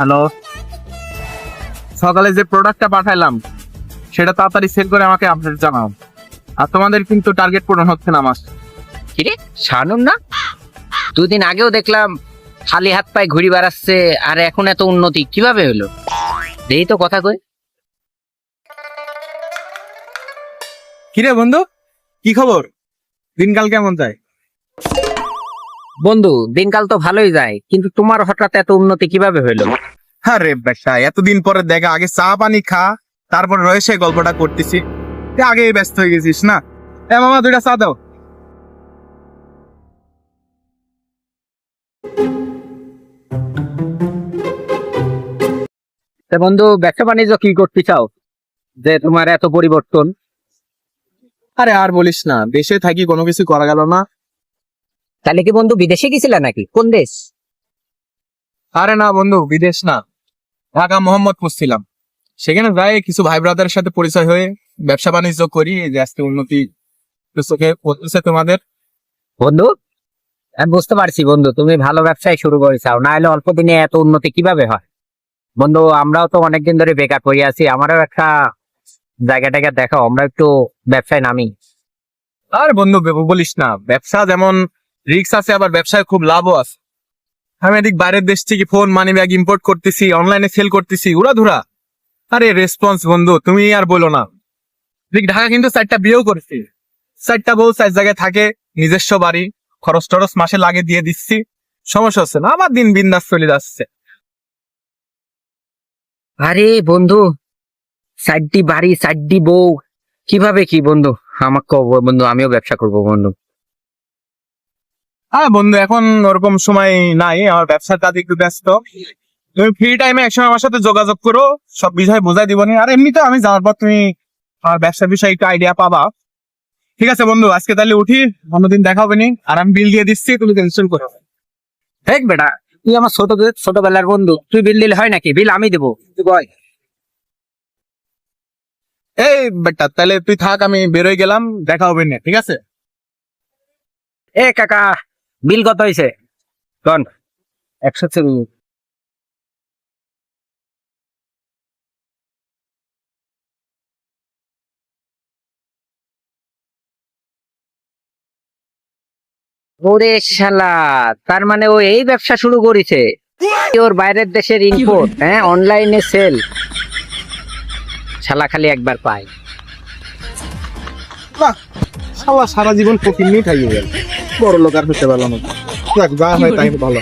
Hello, সকালে যে প্রোডাক্টটা পাঠাইলাম সেটা তাড়াতাড়ি সেল করে আমাকে আপডেট জানাও। আর তোমাদের কিন্তু টার্গেট পূরণ হচ্ছে না আমার। কিরে শানুন না? দুদিন আগেও দেখলাম খালি হাত পায়ে ঘুরি বেড়াচ্ছে, আর এখন এত উন্নতি কিভাবে হলো? দেই তো কথা কই। কিরে বন্ধু, কি খবর? দিনকাল কেমন যায়? বন্ধু দিনকাল তো ভালোই যায়, কিন্তু তোমার হঠাৎ এত উন্নতি কিভাবে হলো? আরে বেটা, এতদিন পরে দেখা, আগে চা পানি খা, তারপর রয়েছে গল্পটা করতেছি। তুই আগে ব্যস্ত হয়ে গেছিস না? মামা, দুইটা চা দাও। তা বন্ধু, ব্যবসা বাণিজ্য কি করতে চাও যে তোমার এত পরিবর্তন? আরে আর বলিস না, দেশে থাকি কোনো কিছু করা গেল না। তাহলে কি বন্ধু বিদেশে গেছিলে নাকি? কোন দেশ? আরে না বন্ধু, বিদেশ না, ঢাকা মোহাম্মদপুর ছিলাম। সেখানে যাই কিছু ভাই ব্রাদারের সাথে পরিচয় হয়ে ব্যবসা বাণিজ্য করি, যে আজকে উন্নতি চোখে পড়তেছে তোমাদের। বন্ধু আমি বুঝতে পারছি বন্ধু, তুমি ভালো ব্যবসায় শুরু করেছাও, না হলে অল্প দিনে এত উন্নতি কিভাবে হয়? বন্ধু আমরাও তো অনেকদিন ধরে বেকার পড়ে আছি, আমারও একটা জায়গাটাকে দেখাও, আমরা একটু ব্যবসায় নামি। আর বন্ধু বলিস না, ব্যবসা যেমন রিস্ক আছে, আবার ব্যবসায় খুব লাভও আছে। আমি এদিক বাইরের দেশ থেকে ফোন মানি ব্যাগ ইম্পোর্ট করতেছি, অনলাইনে সেল করতেছি উড়াধুরা। আরে রেসপন্স বন্ধু তুমি আর বলো না। এদিক ঢাকা কিন্তু 4টা বিয়েও করেছি, 4টা বউ 4 জায়গায় থাকে, নিজস্ব বাড়ি, খরচ টরচ মাসে লাগে দিয়ে দিচ্ছি, সমস্যা হচ্ছে না, আমার দিন বিন্দাস চলে যাচ্ছে। আরে বন্ধু, সাইডটি বাড়ি সাইডটি বউ, কিভাবে কি বন্ধু? আমাকে কও বন্ধু, আমিও ব্যবসা করব বন্ধু। হ্যাঁ বন্ধু, এখন ওরকম সময় নাই, আমার ব্যবসার কাজে একটু ব্যস্ত। তুমি ফ্রি টাইমে একসময় আমার সাথে যোগাযোগ করো, সব বিষয় বোঝাই দিব না। আর এমনিতে আমি যাওয়ার পর তুমি আমার ব্যবসার বিষয়ে একটু আইডিয়া পাবা। ঠিক আছে বন্ধু, আজকে তাহলে উঠি, অন্যদিন দেখা হবে নি। আর আমি বিল দিয়ে দিচ্ছি, তুমি টেনশন করো না। দেখ বেটা, তুই আমার ছোটবেলার বন্ধু, তুই বিল দিলে হয় নাকি? বিল আমি দেবো, তুই কয়। এই বেটা, তাহলে তুই থাক, আমি বেরোয় গেলাম, দেখা হবে না, ঠিক আছে? এ কাকা, বিল কত হয়েছে? কন। 100। ওরে শালা, তার মানে ও এই ব্যবসা শুরু করেছে? ওর বাইরের দেশের ইম্পোর্ট, হ্যাঁ, অনলাইনে সেল। শালা খালি একবার পায়। বাহ, সারা জীবন ফকির নিয়ে থাকি গেল, বড় লোক আর হতে পারলাম না। যাক, যা হয় তাই ভালো।